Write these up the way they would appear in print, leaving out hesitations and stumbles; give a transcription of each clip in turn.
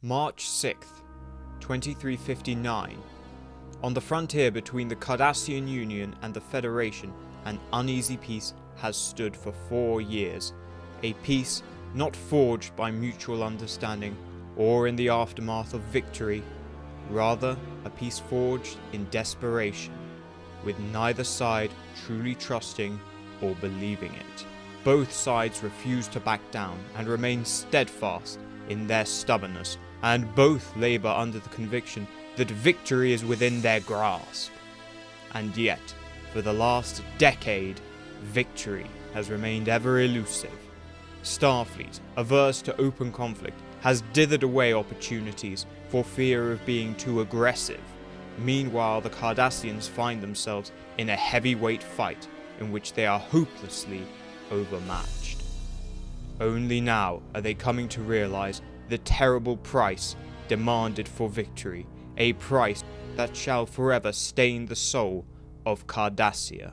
March 6th, 2359. On the frontier between the Cardassian Union and the Federation, an uneasy peace has stood for 4 years. A peace not forged by mutual understanding or in the aftermath of victory, rather a peace forged in desperation, with neither side truly trusting or believing it. Both sides refuse to back down and remain steadfast in their stubbornness, and both labour under the conviction that victory is within their grasp. And yet, for the last decade, victory has remained ever elusive. Starfleet, averse to open conflict, has dithered away opportunities for fear of being too aggressive. Meanwhile, the Cardassians find themselves in a heavyweight fight in which they are hopelessly overmatched. Only now are they coming to realize the terrible price demanded for victory, a price that shall forever stain the soul of Cardassia.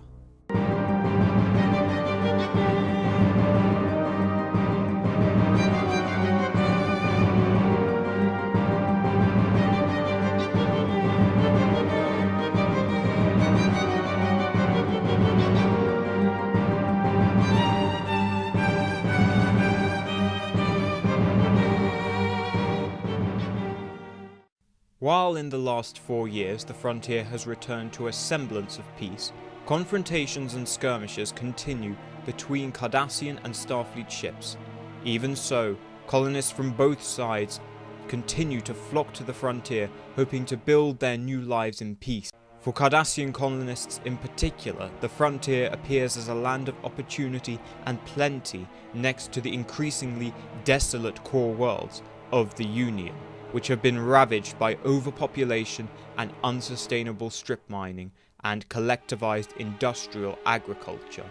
While in the last 4 years the frontier has returned to a semblance of peace, confrontations and skirmishes continue between Cardassian and Starfleet ships. Even so, colonists from both sides continue to flock to the frontier, hoping to build their new lives in peace. For Cardassian colonists in particular, the frontier appears as a land of opportunity and plenty next to the increasingly desolate core worlds of the Union, which have been ravaged by overpopulation and unsustainable strip mining and collectivized industrial agriculture,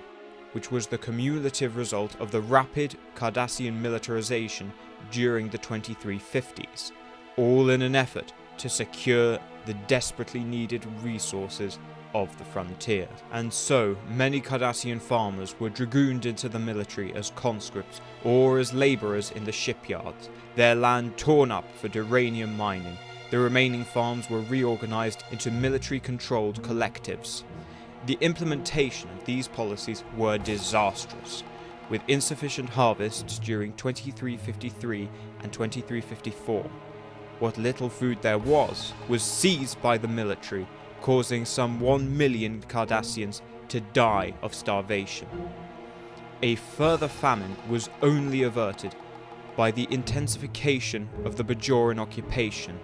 which was the cumulative result of the rapid Cardassian militarization during the 2350s, all in an effort to secure the desperately needed resources of the frontier. And so, many Cardassian farmers were dragooned into the military as conscripts or as labourers in the shipyards, their land torn up for uranium mining. The remaining farms were reorganised into military-controlled collectives. The implementation of these policies were disastrous, with insufficient harvests during 2353 and 2354. What little food there was seized by the military, causing some 1 million Cardassians to die of starvation. A further famine was only averted by the intensification of the Bajoran occupation,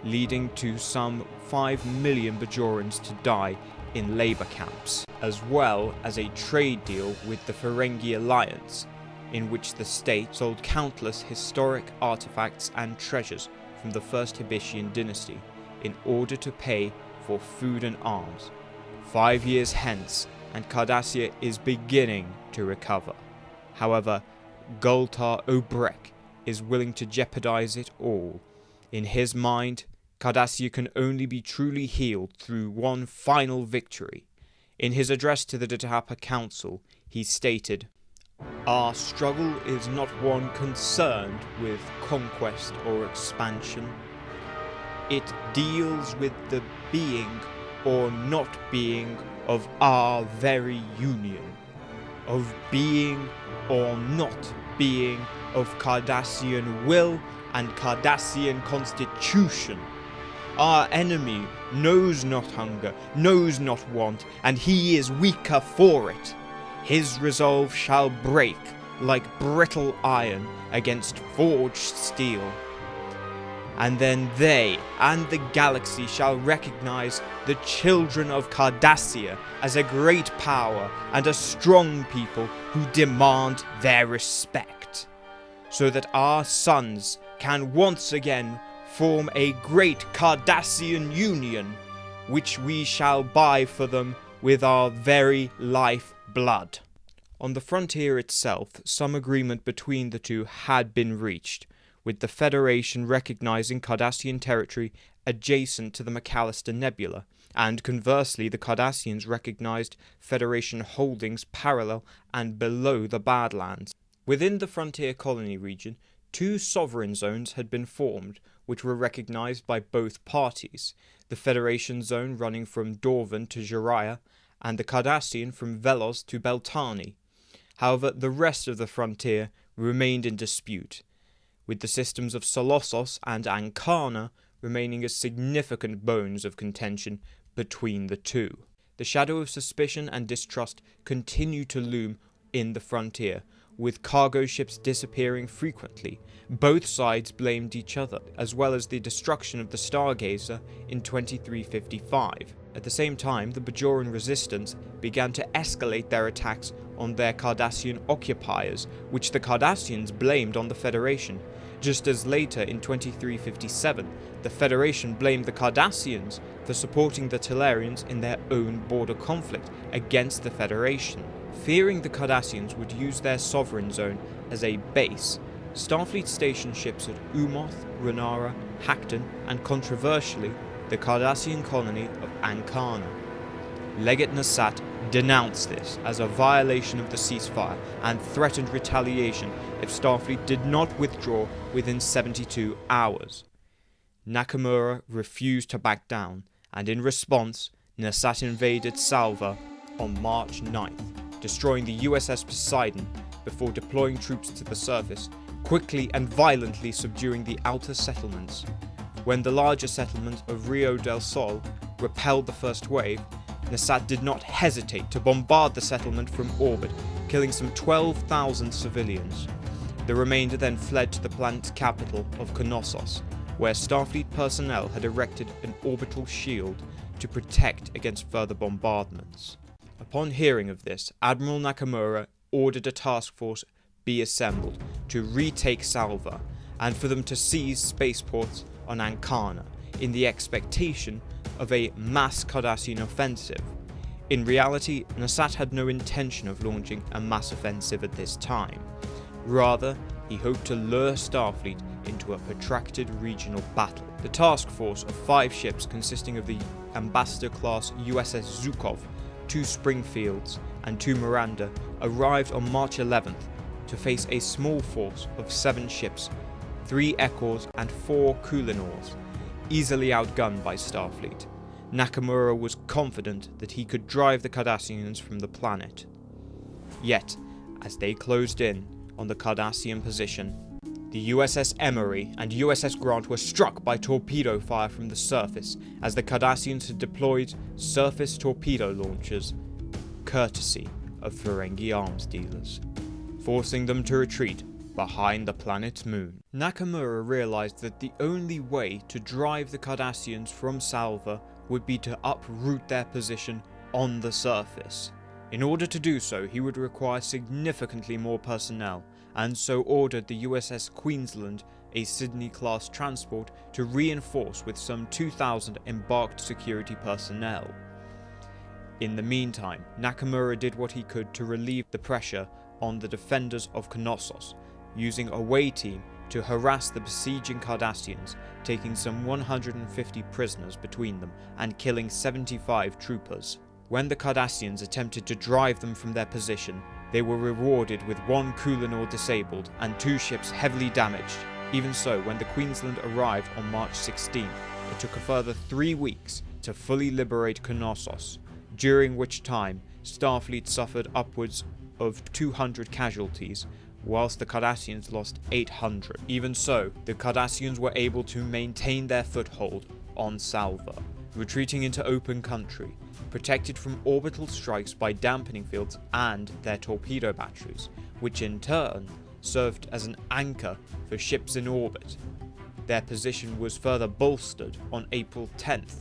leading to some 5 million Bajorans to die in labour camps, as well as a trade deal with the Ferengi Alliance, in which the state sold countless historic artifacts and treasures from the First Hibishian dynasty in order to pay for food and arms. 5 years hence, and Cardassia is beginning to recover. However, Gultar Obrek is willing to jeopardize it all. In his mind, Cardassia can only be truly healed through one final victory. In his address to the Datapa Council, he stated, "Our struggle is not one concerned with conquest or expansion. It deals with the being or not being of our very union, of being or not being of Cardassian will and Cardassian constitution. Our enemy knows not hunger, knows not want, and he is weaker for it. His resolve shall break like brittle iron against forged steel. And then they and the galaxy shall recognize the children of Cardassia as a great power and a strong people who demand their respect, so that our sons can once again form a great Cardassian union, which we shall buy for them with our very life blood." On the frontier itself, some agreement between the two had been reached, with the Federation recognizing Cardassian territory adjacent to the McAllister Nebula, and conversely the Cardassians recognized Federation holdings parallel and below the Badlands. Within the frontier colony region, Two sovereign zones had been formed, which were recognized by both parties, the Federation zone running from Dorvan to Jiraiya, and the Cardassian from Velos to Beltane. However, the rest of the frontier remained in dispute, with the systems of Solossos and Ancana remaining as significant bones of contention between the two. The shadow of suspicion and distrust continued to loom in the frontier, with cargo ships disappearing frequently. Both sides blamed each other, as well as the destruction of the Stargazer in 2355. At the same time, the Bajoran resistance began to escalate their attacks on their Cardassian occupiers, which the Cardassians blamed on the Federation, just as later in 2357, the Federation blamed the Cardassians for supporting the Tellarians in their own border conflict against the Federation. Fearing the Cardassians would use their sovereign zone as a base, Starfleet stationed ships at Umoth, Renara, Hackton, and controversially, the Cardassian colony of Ancana. Legate Nasat denounced this as a violation of the ceasefire and threatened retaliation if Starfleet did not withdraw within 72 hours. Nakamura refused to back down, and in response, Nasat invaded Salva on March 9th, destroying the USS Poseidon before deploying troops to the surface, quickly and violently subduing the outer settlements. When the larger settlement of Rio del Sol repelled the first wave, Nasat did not hesitate to bombard the settlement from orbit, killing some 12,000 civilians. The remainder then fled to the planet's capital of Knossos, where Starfleet personnel had erected an orbital shield to protect against further bombardments. Upon hearing of this, Admiral Nakamura ordered a task force be assembled to retake Salva, and for them to seize spaceports on Ancana, in the expectation of a mass Cardassian offensive. In reality, Nasat had no intention of launching a mass offensive at this time. Rather, he hoped to lure Starfleet into a protracted regional battle. The task force of 5 ships consisting of the Ambassador-class USS Zhukov, 2 Springfields, and 2 Miranda arrived on March 11th to face a small force of 7 ships, 3 Echoes and 4 Kulinors, easily outgunned by Starfleet. Nakamura was confident that he could drive the Cardassians from the planet. Yet, as they closed in on the Cardassian position, the USS Emory and USS Grant were struck by torpedo fire from the surface as the Cardassians had deployed surface torpedo launchers, courtesy of Ferengi arms dealers, forcing them to retreat behind the planet's moon. Nakamura realized that the only way to drive the Cardassians from Salva would be to uproot their position on the surface. In order to do so, he would require significantly more personnel, and so ordered the USS Queensland, a Sydney-class transport, to reinforce with some 2,000 embarked security personnel. In the meantime, Nakamura did what he could to relieve the pressure on the defenders of Knossos, using a away team to harass the besieging Cardassians, taking some 150 prisoners between them and killing 75 troopers. When the Cardassians attempted to drive them from their position, they were rewarded with 1 Kulinor disabled and 2 ships heavily damaged. Even so, when the Queensland arrived on March 16th, it took a further 3 weeks to fully liberate Knossos, during which time Starfleet suffered upwards of 200 casualties, whilst the Cardassians lost 800. Even so, the Cardassians were able to maintain their foothold on Salva, retreating into open country, protected from orbital strikes by dampening fields and their torpedo batteries, which in turn served as an anchor for ships in orbit. Their position was further bolstered on April 10th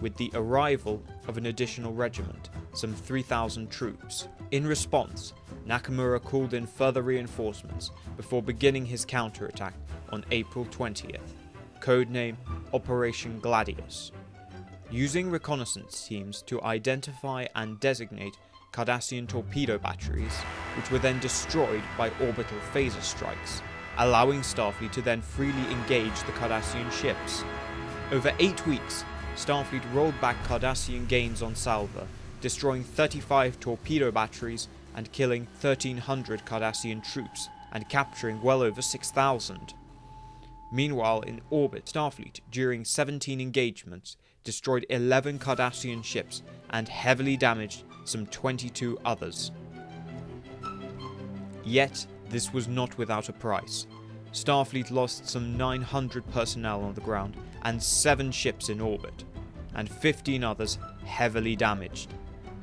with the arrival of an additional regiment, some 3,000 troops. In response, Nakamura called in further reinforcements before beginning his counterattack on April 20th, codename Operation Gladius. Using reconnaissance teams to identify and designate Cardassian torpedo batteries, which were then destroyed by orbital phaser strikes, allowing Starfleet to then freely engage the Cardassian ships. Over 8 weeks, Starfleet rolled back Cardassian gains on Salva, destroying 35 torpedo batteries and killing 1,300 Cardassian troops, and capturing well over 6,000. Meanwhile, in orbit, Starfleet, during 17 engagements, destroyed 11 Cardassian ships and heavily damaged some 22 others. Yet, this was not without a price. Starfleet lost some 900 personnel on the ground and 7 ships in orbit, and 15 others heavily damaged.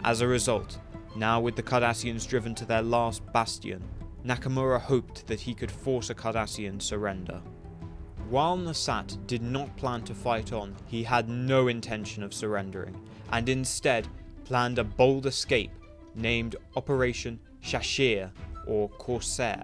As a result, now with the Cardassians driven to their last bastion, Nakamura hoped that he could force a Cardassian surrender. While Nasat did not plan to fight on, he had no intention of surrendering, and instead planned a bold escape named Operation Shashir, or Corsair.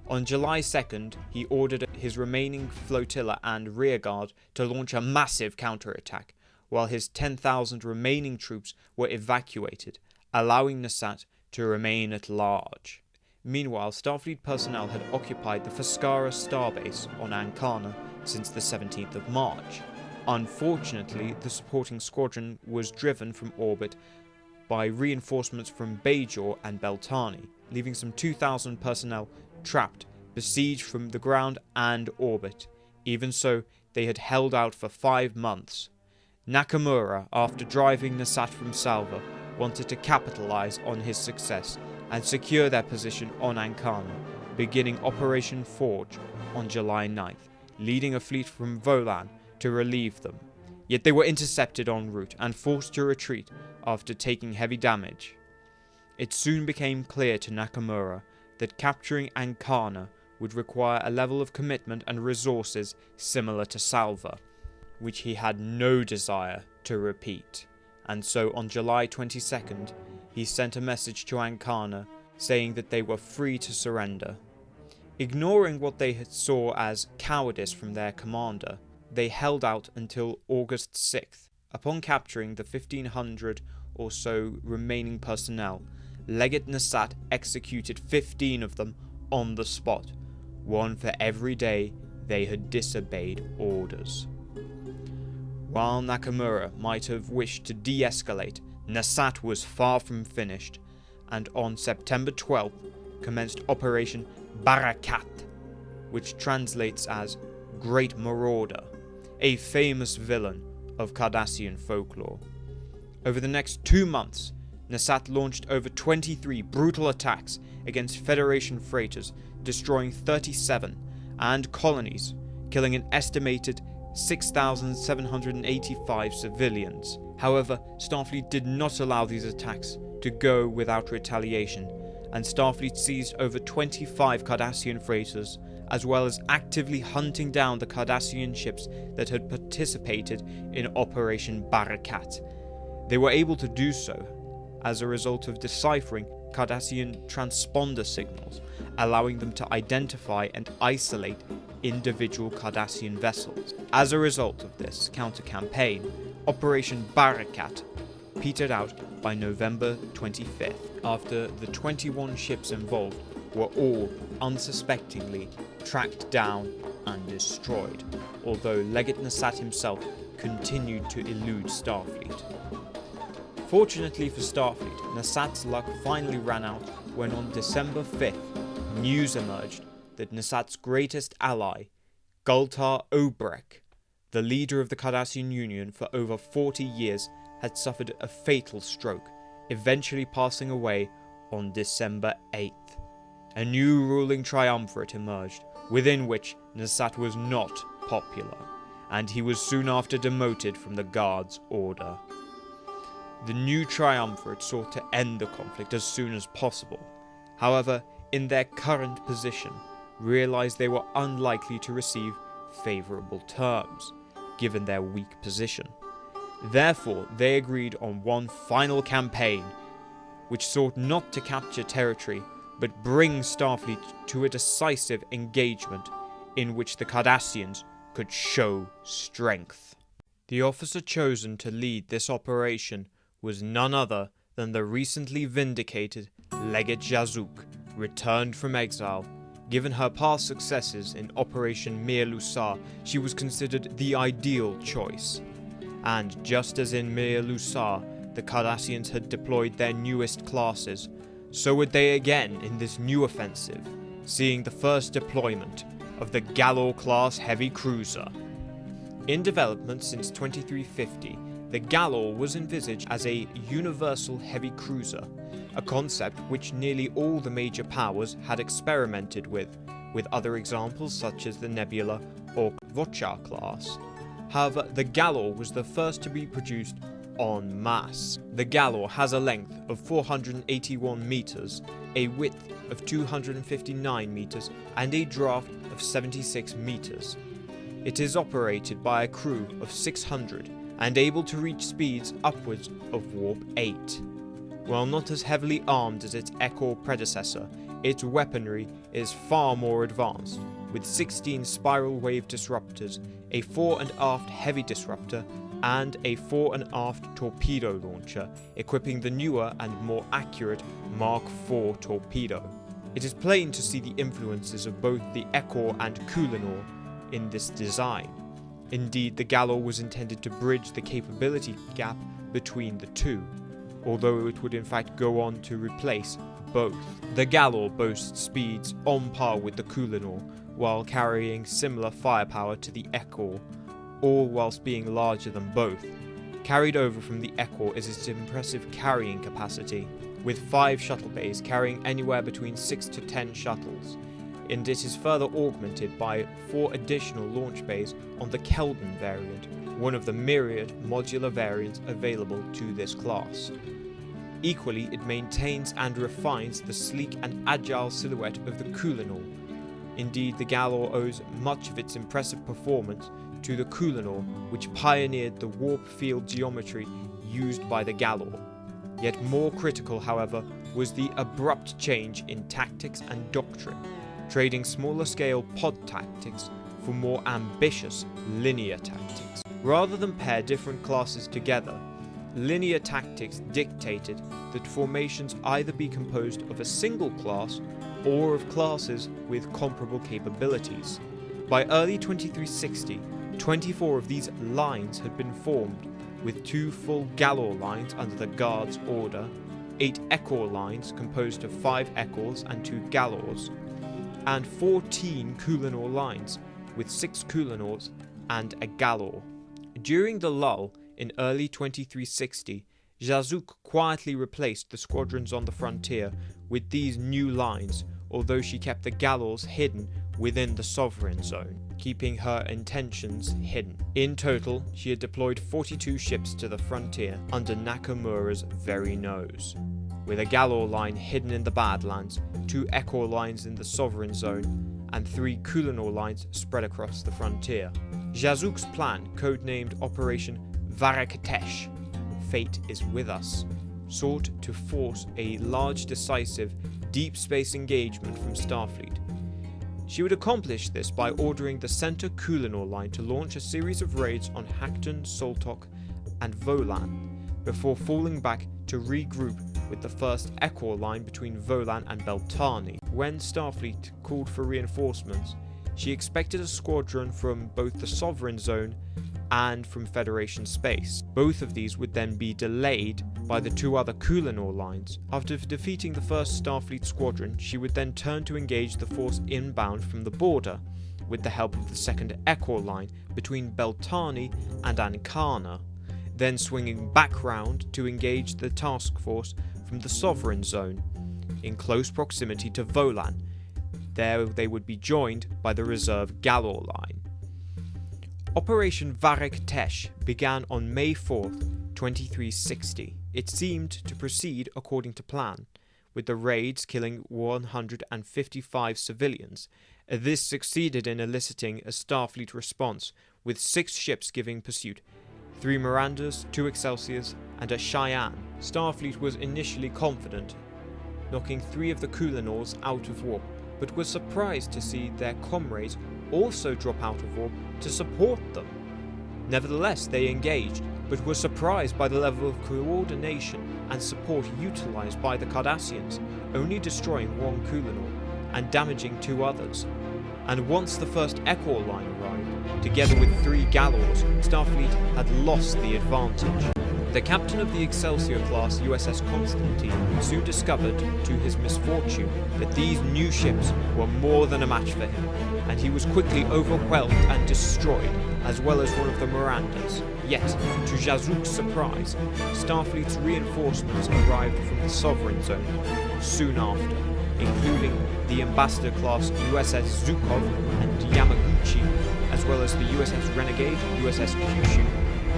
On July 2nd, he ordered his remaining flotilla and rearguard to launch a massive counterattack, while his 10,000 remaining troops were evacuated, allowing Nasat to remain at large. Meanwhile, Starfleet personnel had occupied the Fiskara starbase on Ancana since the 17th of March. Unfortunately, the supporting squadron was driven from orbit by reinforcements from Bajor and Beltani, leaving some 2,000 personnel trapped, besieged from the ground and orbit. Even so, they had held out for 5 months. Nakamura, after driving Nasat from Salva, wanted to capitalize on his success and secure their position on Ancana, beginning Operation Forge on July 9th, leading a fleet from Volan to relieve them. Yet they were intercepted en route and forced to retreat after taking heavy damage. It soon became clear to Nakamura that capturing Ancana would require a level of commitment and resources similar to Salva, which he had no desire to repeat. And so on July 22nd, he sent a message to Ancana saying that they were free to surrender. Ignoring what they saw as cowardice from their commander, they held out until August 6th. Upon capturing the 1,500 or so remaining personnel, Legate Nasat executed 15 of them on the spot, one for every day they had disobeyed orders. While Nakamura might have wished to de-escalate, Nasat was far from finished, and on September 12th commenced Operation Barakat, which translates as Great Marauder, a famous villain of Cardassian folklore. Over the next 2 months, Nasat launched over 23 brutal attacks against Federation freighters, destroying 37, and colonies, killing an estimated 6,785 civilians. However, Starfleet did not allow these attacks to go without retaliation, and Starfleet seized over 25 Cardassian freighters, as well as actively hunting down the Cardassian ships that had participated in Operation Barakat. They were able to do so as a result of deciphering Cardassian transponder signals, allowing them to identify and isolate individual Cardassian vessels. As a result of this counter-campaign, Operation Barakat petered out by November 25th, after the 21 ships involved were all unsuspectingly tracked down and destroyed, although Legate Nasat himself continued to elude Starfleet. Fortunately for Starfleet, Nasat's luck finally ran out when on December 5th, news emerged that Nasat's greatest ally, Gultar Obrek, the leader of the Cardassian Union for over 40 years, had suffered a fatal stroke, eventually passing away on December 8th. A new ruling triumvirate emerged, within which Nasat was not popular, and he was soon after demoted from the Guard's order. The new triumvirate sought to end the conflict as soon as possible. However, in their current position, realized they were unlikely to receive favorable terms, given their weak position. Therefore, they agreed on one final campaign, which sought not to capture territory, but bring Starfleet to a decisive engagement in which the Cardassians could show strength. The officer chosen to lead this operation was none other than the recently vindicated Legate Jazook, returned from exile. Given her past successes in Operation Mir Lusar, she was considered the ideal choice. And just as in Mir Lusar, the Cardassians had deployed their newest classes, so would they again in this new offensive, seeing the first deployment of the Galor-class heavy cruiser. In development since 2350, the Galor was envisaged as a universal heavy cruiser, a concept which nearly all the major powers had experimented with other examples such as the Nebula or Vochar class. However, the Galor was the first to be produced en masse. The Galor has a length of 481 meters, a width of 259 meters, and a draft of 76 meters. It is operated by a crew of 600 and able to reach speeds upwards of warp 8. While not as heavily armed as its Ekor predecessor, its weaponry is far more advanced, with 16 spiral wave disruptors, a fore and aft heavy disruptor, and a fore and aft torpedo launcher, equipping the newer and more accurate Mark IV torpedo. It is plain to see the influences of both the Ekor and Kulinor in this design. Indeed, the Galor was intended to bridge the capability gap between the two, although it would in fact go on to replace both. The Galor boasts speeds on par with the Kulinor, while carrying similar firepower to the Ekor, all whilst being larger than both. Carried over from the Ekor is its impressive carrying capacity, with 5 shuttle bays carrying anywhere between 6 to 10 shuttles, and it is further augmented by 4 additional launch bays on the Keldon variant, one of the myriad modular variants available to this class. Equally, it maintains and refines the sleek and agile silhouette of the Kulinor. Indeed, the Galor owes much of its impressive performance to the Kulinor, which pioneered the warp field geometry used by the Galor. Yet more critical, however, was the abrupt change in tactics and doctrine, trading smaller scale pod tactics for more ambitious linear tactics. Rather than pair different classes together, linear tactics dictated that formations either be composed of a single class or of classes with comparable capabilities. By early 2360, 24 of these lines had been formed, with 2 full Galor lines under the Guard's order, 8 Ekor lines composed of 5 Ekors and 2 Galors, and 14 Kulinor lines, with 6 Kulinors and a Galor. During the lull in early 2360, Jazook quietly replaced the squadrons on the frontier with these new lines, although she kept the Galors hidden within the Sovereign Zone, keeping her intentions hidden. In total, she had deployed 42 ships to the frontier under Nakamura's very nose, with a Galor line hidden in the Badlands, 2 Ekor lines in the Sovereign Zone, and 3 Kulinor lines spread across the frontier. Jazook's plan, codenamed Operation Varakatesh, Fate is with us, sought to force a large, decisive, deep space engagement from Starfleet. She would accomplish this by ordering the Center Kulinor line to launch a series of raids on Hakton, Soltok, and Volan, before falling back to regroup with the first Ekor line between Volan and Beltane. When Starfleet called for reinforcements, she expected a squadron from both the Sovereign Zone and from Federation space. Both of these would then be delayed by the 2 other Kulinor lines. After defeating the first Starfleet squadron, she would then turn to engage the force inbound from the border, with the help of the second Ekor line between Beltane and Ancana, then swinging back round to engage the task force from the Sovereign Zone, in close proximity to Volan. There they would be joined by the reserve Galor line. Operation Varakatesh began on May 4th, 2360. It seemed to proceed according to plan, with the raids killing 155 civilians. This succeeded in eliciting a Starfleet response, with 6 ships giving pursuit, 3 Mirandas, 2 Excelsiors, and a Cheyenne. Starfleet was initially confident, knocking 3 of the Kulinors out of warp, but was surprised to see their comrades also drop out of warp to support them. Nevertheless, they engaged, but were surprised by the level of coordination and support utilized by the Cardassians, only destroying 1 Kulinor and damaging 2 others. And once the first Ekor line arrived, together with 3 Galors, Starfleet had lost the advantage. The captain of the Excelsior-class USS Constantine soon discovered, to his misfortune, that these new ships were more than a match for him, and he was quickly overwhelmed and destroyed, as well as one of the Mirandas. Yet, to Jazook's surprise, Starfleet's reinforcements arrived from the Sovereign Zone soon after, including the Ambassador-class USS Zhukov and Yamaguchi, as well as the USS Renegade, USS Kyushu,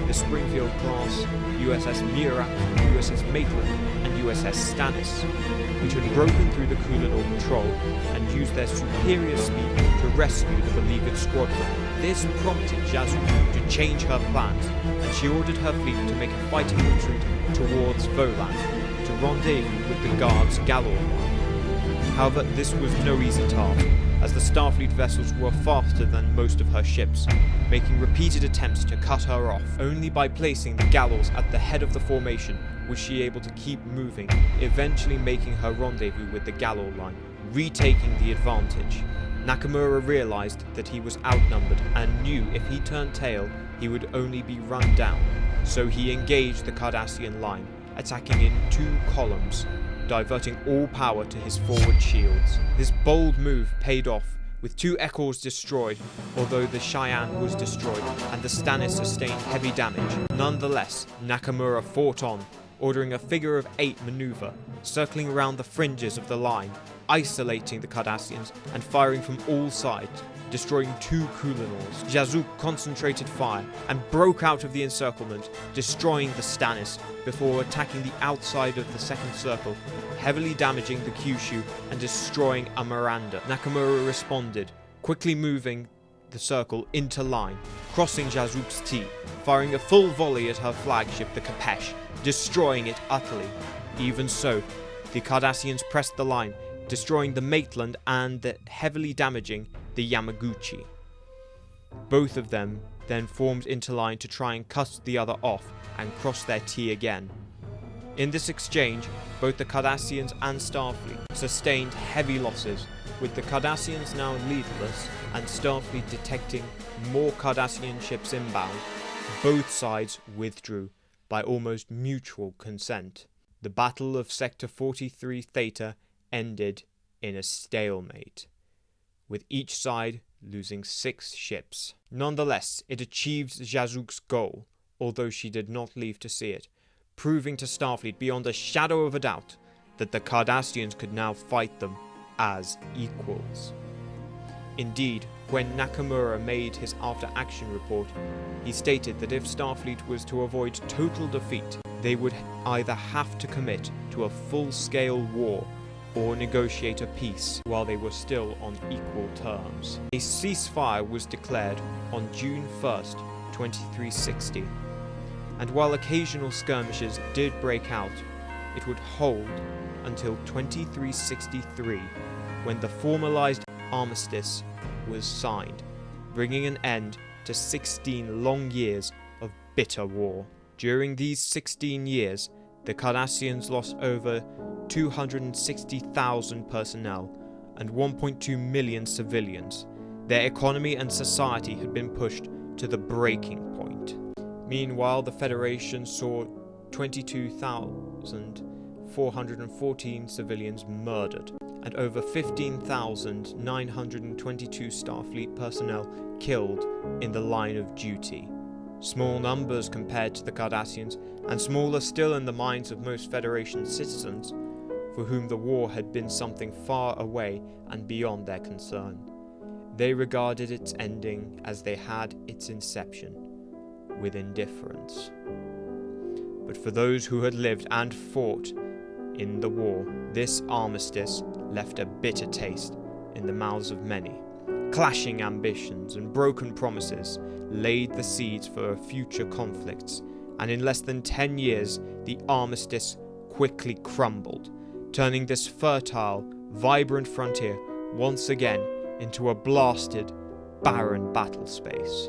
the Springfield-class USS Miura, USS Maitland, and USS Stannis, which had broken through the Kulinor patrol and used their superior speed to rescue the beleaguered squadron. This prompted Jazook to change her plans, and she ordered her fleet to make a fighting retreat towards Volan, to rendezvous with the Guard's Galor line. However, this was no easy task, as the Starfleet vessels were faster than most of her ships, making repeated attempts to cut her off. Only by placing the Galors at the head of the formation was she able to keep moving, eventually making her rendezvous with the Galor line, retaking the advantage. Nakamura realized that he was outnumbered and knew if he turned tail, he would only be run down, so he engaged the Cardassian line, attacking in 2 columns, diverting all power to his forward shields. This bold move paid off, with 2 Echoes destroyed, although the Cheyenne was destroyed and the Stannis sustained heavy damage. Nonetheless, Nakamura fought on, ordering a figure of 8 maneuver, circling around the fringes of the line, isolating the Cardassians and firing from all sides, destroying 2 Kulinors. Jazook concentrated fire and broke out of the encirclement, destroying the Stannis before attacking the outside of the second circle, heavily damaging the Kyushu and destroying a Miranda. Nakamura responded, quickly moving the circle into line, crossing Jazook's T, firing a full volley at her flagship, the Kapesh, destroying it utterly. Even so, the Cardassians pressed the line, destroying the Maitland and heavily damaging the Yamaguchi. Both of them then formed into line to try and cut the other off and cross their T again. In this exchange, both the Cardassians and Starfleet sustained heavy losses, with the Cardassians now leaderless and Starfleet detecting more Cardassian ships inbound. Both sides withdrew by almost mutual consent. The Battle of Sector 43 Theta ended in a stalemate, with each side losing 6 ships. Nonetheless, it achieved Jazook's goal, although she did not live to see it, proving to Starfleet beyond a shadow of a doubt that the Cardassians could now fight them as equals. Indeed, when Nakamura made his after-action report, he stated that if Starfleet was to avoid total defeat, they would either have to commit to a full-scale war or negotiate a peace while they were still on equal terms. A ceasefire was declared on June 1st, 2360, and while occasional skirmishes did break out, it would hold until 2363, when the formalized armistice was signed, bringing an end to 16 long years of bitter war. During these 16 years, the Cardassians lost over 260,000 personnel and 1.2 million civilians. Their economy and society had been pushed to the breaking point. Meanwhile, the Federation saw 22,414 civilians murdered and over 15,922 Starfleet personnel killed in the line of duty. Small numbers compared to the Cardassians, and smaller still in the minds of most Federation citizens, for whom the war had been something far away and beyond their concern. They regarded its ending as they had its inception, with indifference. But for those who had lived and fought in the war, this armistice left a bitter taste in the mouths of many. Clashing ambitions and broken promises laid the seeds for future conflicts, and in less than 10 years, the armistice quickly crumbled, turning this fertile, vibrant frontier once again into a blasted, barren battle space.